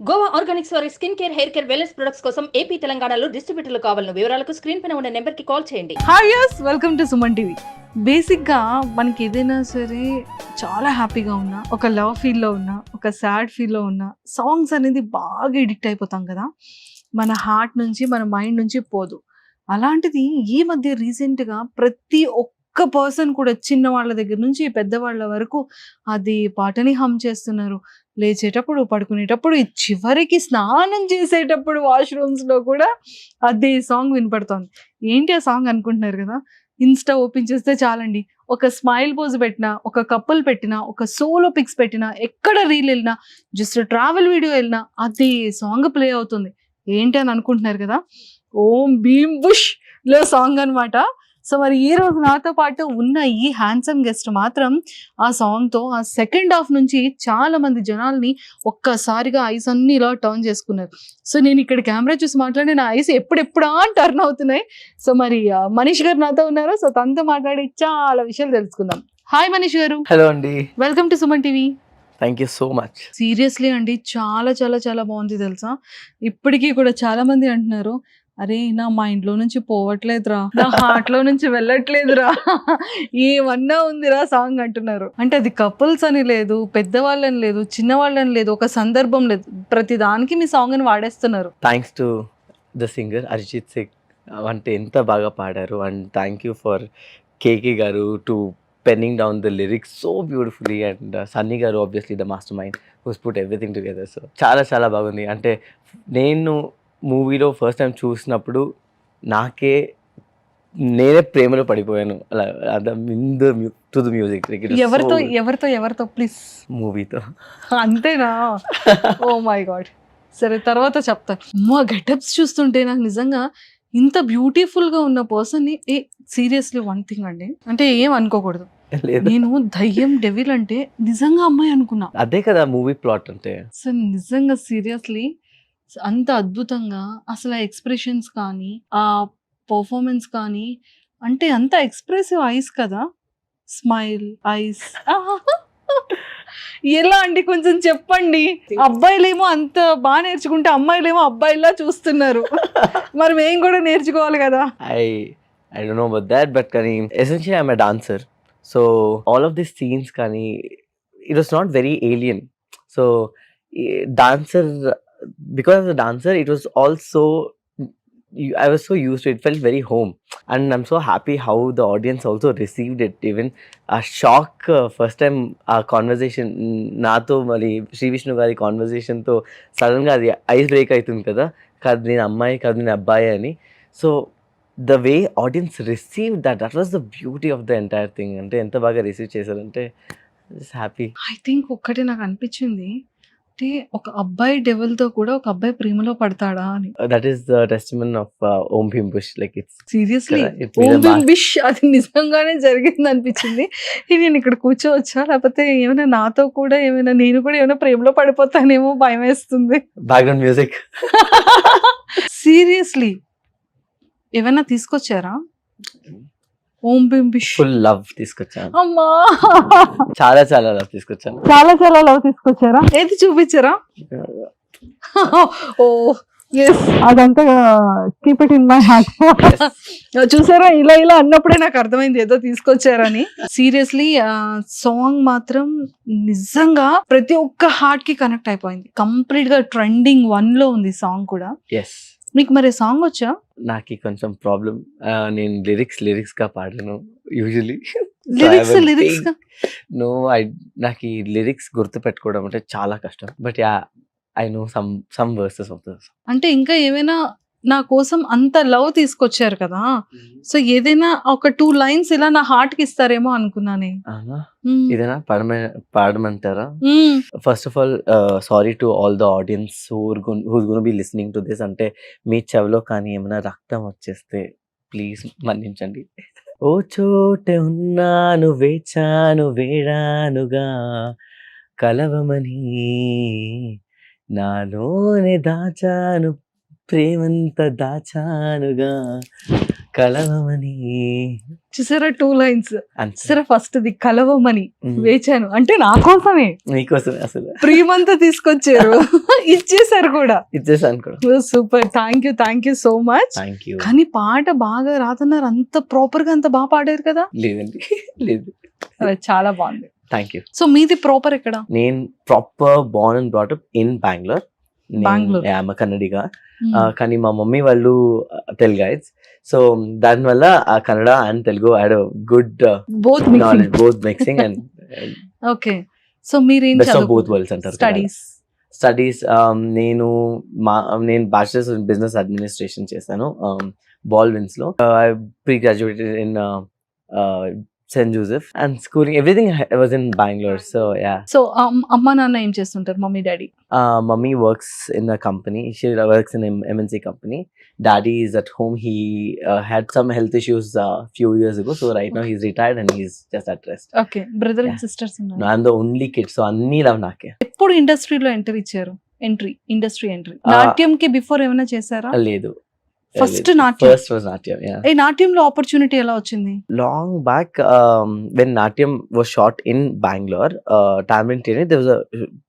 Goa Organics వారి skin care, hair care, wellness products కోసం AP, తెలంగాణలో డిస్ట్రిబ్యూటర్లు కావాలను వివరాలకు స్క్రీన్ పైన ఉన్న నెంబర్కి కాల్ చేయండి. Hi yes, welcome to Suman TV. బేసిక్గా మనకి ఏదైనా సరే చాలా హ్యాపీగా ఉన్నా, ఒక లవ్ ఫీల్లో ఉన్నా, ఒక సాడ్ ఫీల్లో ఉన్నా, సాంగ్స్ అనేది బాగా ఎడిక్ట్ అయిపోతాం కదా. మన హార్ట్ నుంచి, మన మైండ్ నుంచి పోదు. అలాంటిది ఈ మధ్య రీసెంట్గా ప్రతి ఒక్క పర్సన్ కూడా, చిన్న వాళ్ళ దగ్గర నుంచి పెద్దవాళ్ళ వరకు అది పాటని హమ్ చేస్తున్నారు. లేచేటప్పుడు, పడుకునేటప్పుడు, చివరికి స్నానం చేసేటప్పుడు వాష్రూమ్స్లో కూడా అదే సాంగ్ వినపడుతోంది. ఏంటి ఆ సాంగ్ అనుకుంటున్నారు కదా. ఇన్స్టా ఓపెన్ చేస్తే చాలండి, ఒక స్మైల్ పోజ్ పెట్టినా, ఒక కప్పుల్ పెట్టినా, ఒక సోలో పిక్స్ పెట్టినా, ఎక్కడ రీల్ వెళ్ళినా, జస్ట్ ట్రావెల్ వీడియో వెళ్ళినా అదే సాంగ్ ప్లే అవుతుంది. ఏంటి అని అనుకుంటున్నారు కదా. ఓం భీమ్ బుష్ లో సాంగ్ అనమాట. సో మరి ఈ రోజు నాతో పాటు ఉన్న ఈ హ్యాండ్సమ్ గెస్ట్ మాత్రం ఆ సాంగ్తో ఆ సెకండ్ హాఫ్ నుంచి చాలా మంది జనాల్ని ఒక్కసారిగా ఐస్ అన్ని ఇలా టర్న్ చేసుకున్నారు. సో నేను ఇక్కడ కెమెరా చూసి మాట్లాడి నా ఐస్ ఎప్పుడెప్పుడా టర్న్ అవుతున్నాయి. సో మరి మనీష్ గారు నాతో ఉన్నారు. సో తనతో మాట్లాడి చాలా విషయాలు తెలుసుకుందాం. హాయ్ మనీష్ గారు. హలో అండి. Welcome to Suman TV. Thank you so much. Seriously అండి, చాలా చాలా చాలా బాగుంది తెలుసా. ఇప్పటికీ కూడా చాలా మంది అంటున్నారు, అరే నా మైండ్లో నుంచి పోవట్లేదురా, నా హార్ట్లో నుంచి వెళ్ళట్లేదురా, ఏమన్నా ఉందిరా సాంగ్ అంటున్నారు. అంటే అది కపుల్స్ అని లేదు, పెద్దవాళ్ళని లేదు, చిన్నవాళ్ళని లేదు, ఒక సందర్భం లేదు, ప్రతి దానికి మీ సాంగ్ అని వాడేస్తున్నారు. Thanks to the singer Arijit Singh. అంటే ఎంత బాగా పాడారు. And thank you for KK గారు to penning down the lyrics so beautifully. And Sunny గారు obviously the mastermind who's put everything together. So చాలా చాలా బాగుంది. అంటే నేను మూవీలో ఫస్ట్ టైం చూసినప్పుడు నేనే ప్రేమలో పడిపోయాను. అలా టు ద మ్యూజిక్. ఎవరితో ప్లీజ్? మూవీతో. అంతేనా? Oh my god. సరే తర్వాత చెప్తాను. మా గెటప్స్ చూస్తుంటే నాకు నిజంగా ఇంత బ్యూటిఫుల్ గా ఉన్న పర్సన్ ని సీరియస్లీ వన్ థింగ్ అండి, అంటే ఏం అనుకోకూడదు, నేను దయ్యం డెవిల్ అంటే నిజంగా అమ్మాయి అనుకున్నా. అదే కదా మూవీ ప్లాట్ అంటే. సో నిజంగా సీరియస్లీ అంత అద్భుతంగా, అసలు ఆ ఎక్స్ప్రెషన్స్ కానీ, ఆ పర్ఫార్మెన్స్ కానీ, అంటే అంత ఎక్స్ప్రెసివ్ ఐస్ కదా, స్మైల్ ఐస్. ఎలా అండి కొంచెం చెప్పండి. అబ్బాయిలేమో అంత బాగా నేర్చుకుంటే అమ్మాయిలేమో అబ్బాయిలా చూస్తున్నారు. మరి మేము కూడా నేర్చుకోవాలి కదా. I don't know about that, but కానీ essentially I'm a dancer. So all of these scenes కానీ it was not very alien. So dancer, because as a dancer it was also I was so used to it, felt very home, and I'm so happy how the audience also received it. Even a shock first time our conversation nato mali Sri Vishnu gari conversation to sudden ga adi ice break aitundi kada, kadu nenu ammayi kadu nenu abbayi ani. So the way audience received that was the beauty of the entire thing. Ante enta baga receive chesarante just happy. I think ఒక్కటే నాకు అనిపించింది, అంటే ఒక అబ్బాయి devil తో కూడా ఒక అబ్బాయి ప్రేమలో పడతాడా అని. That is the testament of Om Bhim Bush. Like it's seriously it made ఓం a భీమ్ బిష్ అది నిజంగానే జరిగింది అనిపించింది. నేను ఇక్కడ కూర్చోవచ్చా, లేకపోతే ఏమైనా నాతో కూడా ఏమైనా నేను కూడా ఏమైనా ప్రేమలో పడిపోతానేమో భయం వేస్తుంది. background music. సీరియస్లీ ఏమైనా తీసుకొచ్చారా? ఓం భీమ్ బిష్ ఫుల్ లవ్ తీసుకొచ్చాను. అమ్మా, చాలా చాలా లవ్ తీసుకొచ్చాను. చాలా చాలా లవ్ తీసుకొచ్చారా? ఏది చూపించారా? ఓ ఎస్, అదంతా keep it in my heart. చూసారా, ఇలా ఇలా అన్నప్పుడే నాకు అర్థమైంది ఏదో తీసుకొచ్చారని. సీరియస్లీ సాంగ్ మాత్రం నిజంగా ప్రతి ఒక్క హార్ట్ కి కనెక్ట్ అయిపోయింది. కంప్లీట్ గా ట్రెండింగ్ 1 లో ఉంది సాంగ్ కూడా. ఎస్. మీకు మరి సాంగ్ వచ్చా? నాకు కొంచెం ప్రాబ్లం. నేను లిరిక్స్ గా పాడను యూజువలీ. లిరిక్స్ నో, నాకు ఈ లిరిక్స్ గుర్తు పెట్టుకోవడం అంటే చాలా కష్టం. But yeah, I know some versus of this. అంటే ఇంకా ఏమైనా నా కోసం అంత లవ్ తీసుకొచ్చారు కదా, సో ఏదైనా ఒక 2 లైన్స్ ఇలా నా హార్ట్ కి ఇస్తారేమో అనుకున్నానే. ఇదేనా పాడమంటారా? First of all sorry to all the audience who's gonna be listening to this. అంటే మీ చెవిలో కానీ ఏమైనా రక్తం వచ్చేస్తే ప్లీజ్ మన్నించండి. ఓ చోటే ఉన్నాను, వేచాను, వేడానుగా కలవమని, నాలోనే దాచాను, ప్రేమంత దాచానుగా, కలవమని చూసారా 2 lines. అంతే. సరే ఫస్ట్ ది కలవమని Mm. వేచాను అంటే నా కోసమే మీకోసమే అసలు ప్రియమంతా తీసుకొచ్చారు ఇచ్చేసారు కూడా. ఇచ్చేసాను కూడా. Super, thank you so much. Thank you. కానీ పాట బాగా రాతున్నారు, అంత ప్రాపర్ గా అంత బాగా పాడారు కదా. లేదండి లేదు. అది చాలా బాగుంది. Thank you. సో మీది ప్రాపర్ ఎక్కడ? నేను proper Born and brought up in Bengaluru. Bangalore. Kannadiga, కానీ మా మమ్మీ వాళ్ళు తెలుగైట్స్. సో దానివల్ల ఆ Kannada and Telugu had good both knowledge, both mixing and okay. So మీరేం బెస్ట్ ఆఫ్ బోత్ వరల్డ్స్ అంటారు. స్టడీస్ నేను బ్యాచిలర్స్ ఇన్ బిజినెస్ అడ్మినిస్ట్రేషన్ చేశాను బాల్విన్స్ లో. I pre graduated in Saint Joseph and schooling everything was in Bengaluru. So yeah. So అమ్మ నాన్న ఏం చేస్తుంటారు, mummy daddy? Mummy works in a company. She works in an MNC company. Daddy is at home. He had some health issues few years ago. So right now he's retired and he's just at rest. Okay. Brother and Yeah. Sisters No, ఉన్నారు. I'm the only kid. So anni love nake. ఎప్పుడు ఇండస్ట్రీలో entry ఇచ్చారు? Industry entry నాట్యం కి before ఏమైనా చేశారా? Ledu. First నాట్యం. First was Natyam, yeah. ఈ నాట్యంలో ఆపర్చునిటీ ఎలా వచ్చింది? Long back, when Natyam was shot in Bangalore, Tamil Training, there was a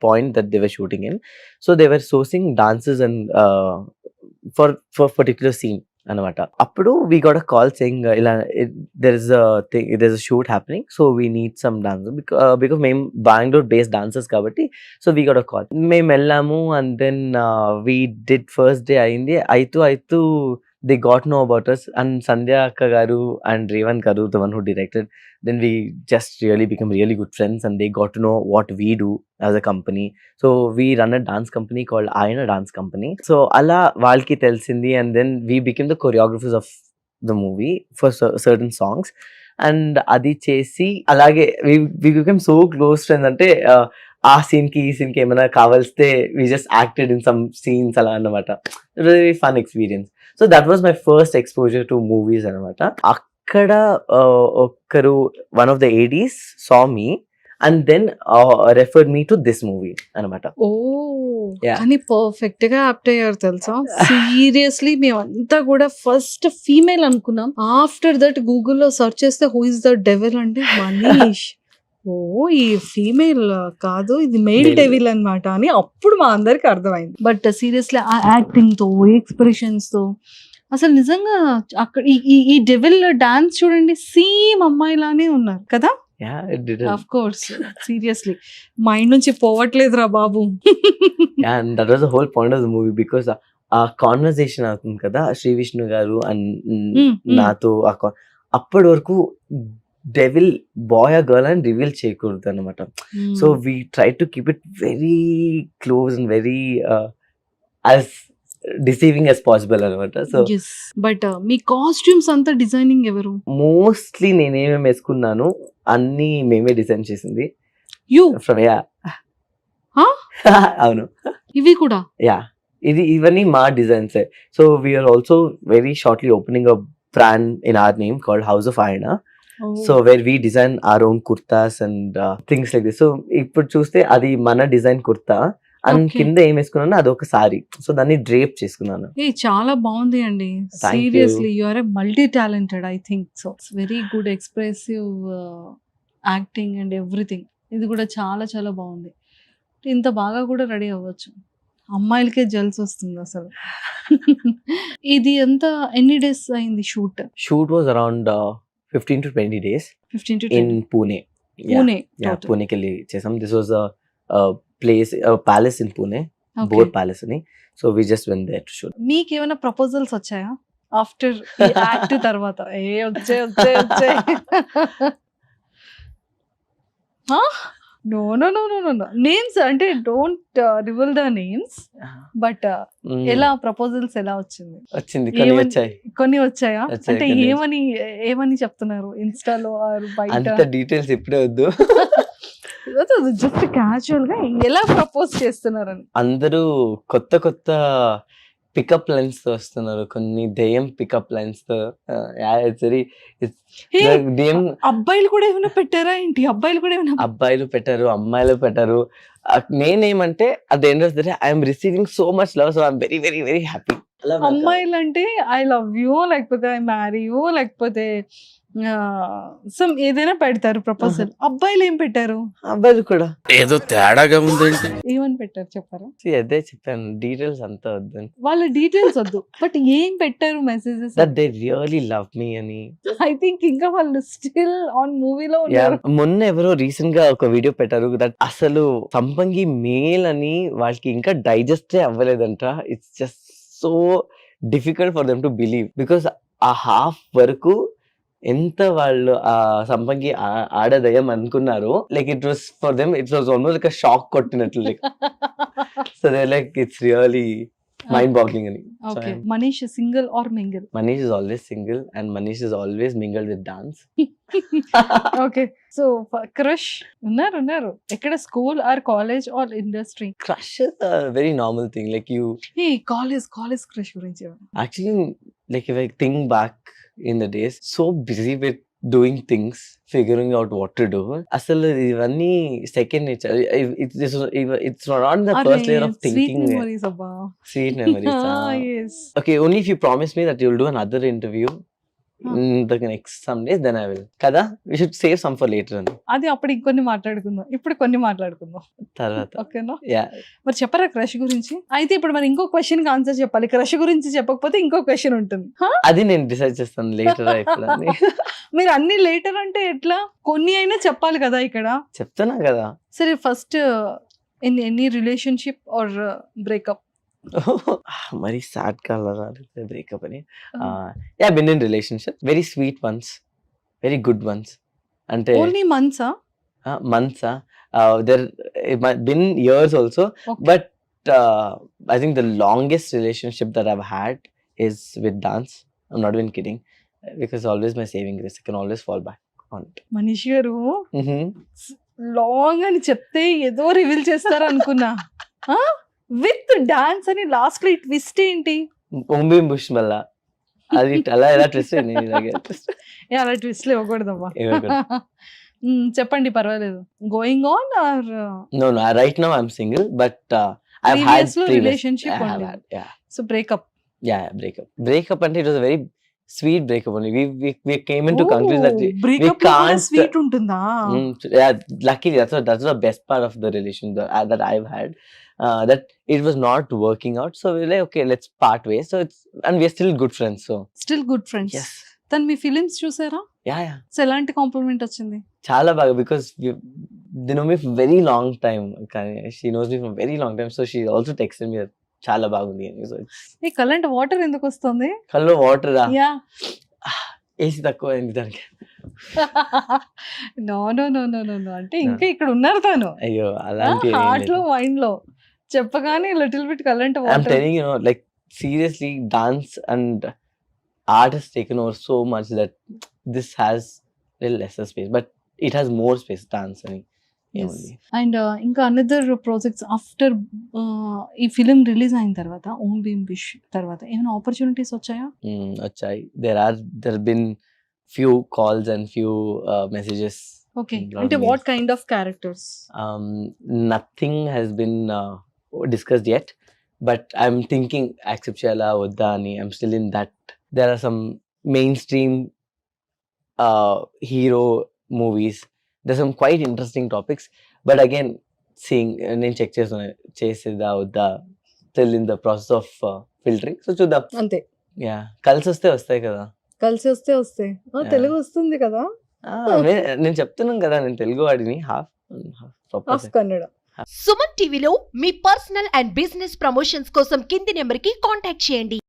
point that they were shooting in. So they were sourcing dancers and for particular scene. అనమాట. అప్పుడు we got a call saying ఇలా there's a shoot happening, so we need some dancers because మేము Bengaluru based dancers కాబట్టి so we got a call. మేము వెళ్ళాము and then we did first day అయింది. అయితూ they got to know about us and Sandhya akka garu and Revan garu, the one who directed, then we just really become really good friends and they got to know what we do as a company. So we run a dance company called Ayana Dance Company. So alla valki telsindi and then we became the choreographers of the movie for certain songs and adi chesi alage we became so close friends ante ఆ scene కి ఈ scene కి ఏమైనా కావాల్స్తే we just acted in some scenes అలా అన్నమాట. Very fun experience. So that was my first exposure to movies అనమాట. అక్కడ ఒక్కరు one of the ADs saw me and then referred me to this movie అనమాట. ఓ Yeah. కానీ perfect గా apt అయ్యారు తెలుసా. సీరియస్లీ మేమంతా కూడా ఫస్ట్ ఫీమేల్ అనుకున్నాం. ఆఫ్టర్ దట్ గూగుల్లో సెర్చ్ చేస్తే హూ ఇస్ ద డెవిల్ అంటే మనీష్. ఓ ఈ ఫీమేల్ కాదు, ఇది మెయిల్ Male. డెవిల్ అన్నమాట అని అప్పుడు మా అందరికి అర్థమైంది. బట్ సీరియస్లీ ఆ యాక్టింగ్ తో ఎక్స్ప్రెషన్స్ తో అసలు నిజంగా అక్కడ ఈ డెవిల్ డాన్స్ చూడండి, సేమ్ అమ్మాయిలానే ఉన్నారు కదా. Yeah, it did. Of course seriously mind నుంచి పోవట్లేదురా బాబు. Yeah, and that was the whole point of the movie because ఆ కాన్వర్సేషన్ అవుతుంది కదా శ్రీ విష్ణు గారు అండ్ నాతో. అప్పటి వరకు డెవిల్ బాయ్ ఆ గర్ల్ అని రివీల్ చేయకూడదు అనమాట. So we try to keep it very close and very as deceiving as possible అనమాట. సో బట్ మీ కాస్ట్యూమ్స్ అంతా డిజైనింగ్ ఎవరు? మోస్ట్లీ నేనేమేమి వేసుకున్నాను అన్ని మేమే డిజైన్ చేసింది. You from yeah. Huh? అవును. ఇవి కూడా యా, ఇవన్నీ మా designs. So we're also very shortly opening a brand in our name called house of Aayana. So where we design our own kurtas and things like this. So ఇప్పుడు చూస్తే అది మన design kurta and Okay. కింద ఏం వేసుకున్నాను అది ఒక సారీ. సో దాన్ని డ్రేప్ చేసుకున్నాను. ఏ చాలా బాగుంది అండి. Thank you. Seriously you are a multi talented I think so. Very good expressive acting and everything. ఇది కూడా చాలా చాలా బాగుంది. ఇంత బాగా కూడా రెడీ అవ్వచ్చు. అమ్మాయిలకే జల్స్ వస్తుంది అసలు. ఇది ఎంత ఎన్ని డేస్ అయింది shoot? Shoot was around 15 to 20 days 15 to in 20. Pune. Pune Yeah, Pune కెళ్ళి చేసాం. This was place palace in Pune, Bhor palace అని. So we just went there to shoot. మీకు ఏమైనా ప్రపోజల్స్ వచ్చాయా ఆఫ్టర్ యాక్ట్ తర్వాత? వచ్చే no no no no no names అంటే don't reveal the names. But ఎలా ప్రపోజల్స్ ఎలా వచ్చింది? వచ్చింది, కొన్ని ఏమని- వచ్చాయి. కొన్ని వచ్చాయా? వచ్చాయి, అంటే కొన్ని ఏమని చెప్తున్నారు ఇన్స్టాలో ఆర్ బయట? అంత డీటెయిల్స్ ఇప్పుడే వద్దు. జస్ట్ క్యాజువల్ గా ఎలా ప్రపోజ్ చేస్తున్నారని. అందరూ కొత్త కొత్త పికప్ లైన్స్ తో వస్తున్నారు, కొన్ని దెయ్యం పికప్ లైన్స్ తో. Hey, దెయ్యం అబ్బాయిలు కూడా ఏమైనా పెట్టారా ఏంటి? అబ్బాయిలు కూడా ఏమైనా అబ్బాయిలు పెట్టారు, అమ్మాయిలు పెట్టారు. నేనేమంటే at the end of the day I'm receiving so much love, so I'm very very very happy. అలా అమ్మాయిలంటే ఐ లవ్ యూ లేకపోతే ఐ మ్యారీ యూ లేకపోతే సమ్ ఏదైనా పెడతారు ప్రపోజల్. అబ్బాయిలు ఏం పెట్టారు? అబ్బాయిలు కూడా ఏదో తేడాగా ఉందేంటి. ఏమని పెట్టారు చెప్పారా? అదే చెప్పాను, డీటెయిల్స్ అంతా వద్దని. వాళ్ళ డీటెయిల్స్ వద్దు, బట్ ఏం పెట్టారు messages? That they really love me అని. ఐ థింక్ ఇంకా వాళ్ళు స్టిల్ ఆన్ మూవీలో Yeah, ఉన్నారు. మొన్న ఎవరో రీసెంట్ గా ఒక వీడియో పెట్టారు దట్ అసలు సంపంగి మేల్ అని వాళ్ళకి ఇంకా డైజెస్టే అవ్వలేదంట. It's just so difficult for them to believe because ఆ హాఫ్ వరకు ఎంత వాళ్ళు ఆ సంపంగి ఆడదయం అనుకున్నారు. Like it was for them it was almost like shock కొట్టినట్లు. Like so they like it's really mind boggling అని. Okay, Manish single or mingle? Manish is always single and Manish is always mingled with dance. Okay, so crush ఉన్నారు ఎక్కడ? School or college or industry? Crush is a very normal thing. Like you A college crush గురించి ఏమన్నా? actually, like if I think back in the days, so busy with doing things, figuring out what to do. అసలు ఇవన్నీ second nature. It's not the first layer of sweet thinking. Memories అబ్బా. Sweet memories. Yes. Okay, only if you promise me that you'll do another interview in the next some days, then I will. Kada, we should save some for later on. అది అప్పుడు ఇంకొన్ని మాట్లాడుకుందాం, ఇప్పుడు కొన్ని మాట్లాడుకుందాం. తర్వాత. ఓకేనా? Yeah. మరి చెప్పరా క్రష్ గురించి? అయితే ఇప్పుడు మరి ఇంకో క్వశ్చన్ కి ఆన్సర్ చెప్పాలి. క్రష్ గురించి చెప్పకపోతే ఇంకో క్వశ్చన్ ఉంటుంది. అది నేను డిసైడ్ చేస్తాను లేటర్ ఇప్పుడు అని. మీరు అన్ని లేటర్ అంటే ఎట్లా? కొన్ని అయినా చెప్పాలి కదా ఇక్కడ. చెప్తున్నా కదా. సరే, first any relationship or breakup? మరి సాడ్ కలర్ బ్రేకప్ అని. Yeah, been in relationship, very sweet ones, very good ones. అంటే ఓన్లీ మంత్సా? Months there been years also, but I think the longest relationship that I've had is with dance. I'm not even kidding, because always my saving grace. I can always fall back on it. Manish గారు long అని చెప్తే ఏదో reveal చేస్తారు అనుకున్నా. With dance అని last లో twist ఏంటి? Mumbai bush మల్ల అది అలా ఎలా ట్విస్ట్ అలా ట్విస్ట్ ఇవ్వకూడదమ్మా. చెప్పండి, పర్వాలేదు. Going on or? No, right now I'm single, but I've had Previous relationship I have only. had, yeah. So breakup. Yeah, breakup and it was a very sweet breakup only. We came into conclusion that breakup can't- sweet ఉంటుందా? yeah, luckily that's the best part of the relation that I've had, that it was not working out, so we were like, okay, let's part ways. So and we're still good friends, so still good friends. yes. తను మీ films చూసారా? Yeah. So ఎలాంటి complement వచ్చింది? చాలా బాగా, because they know me for very long time. She knows me for very long time, so she also texted me that చాలా బాగుంది అని. So ఈ కరెంట్ వాటర్ ఎందుకు వస్తుంది? కల్లో వాటర్ యా. ఏసీ తక్కువ అయింది దానికి. No no no no no no అంటే ఇంకా ఇక్కడ ఉన్నారు తను. అయ్యో, అలాంటి హార్ట్ లో మైండ్ లో చెప్పగానే little bit current I'm water. telling you, like seriously, dance and art has taken over so much that this has little lesser space, but it has more space. Dance and ఏముంది. And ఇంకా another projects after ఈ film release అయిన తర్వాత, ఓం Bhim wish తర్వాత ఏమైనా opportunities వచ్చాయా? వచ్చాయి. there have been few calls and few messages. Okay, lot అంటే of what mails. Kind of characters? Nothing has been discussed yet, but I'm thinking accept chala vada ani. I'm still in that. There are some mainstream hero movies. There's some quite interesting topics, but again, seeing నేను check చేసేదా వద్దా, still in the process of filtering. So చూద్దాం. అంతే, yeah, కలిసి వస్తే వస్తాయి కదా. కలిసి వస్తే వస్తాయి. Yeah. తెలుగు వస్తుంది కదా, నేను చెప్తున్నాను కదా, నేను తెలుగు వాడిని హాఫ్ ఆఫ్ కన్నడ. సుమన్ టీవీలో మీ పర్సనల్ అండ్ బిజినెస్ ప్రమోషన్స్ కోసం కింది నెంబర్కి కాంటాక్ట్ చేయండి.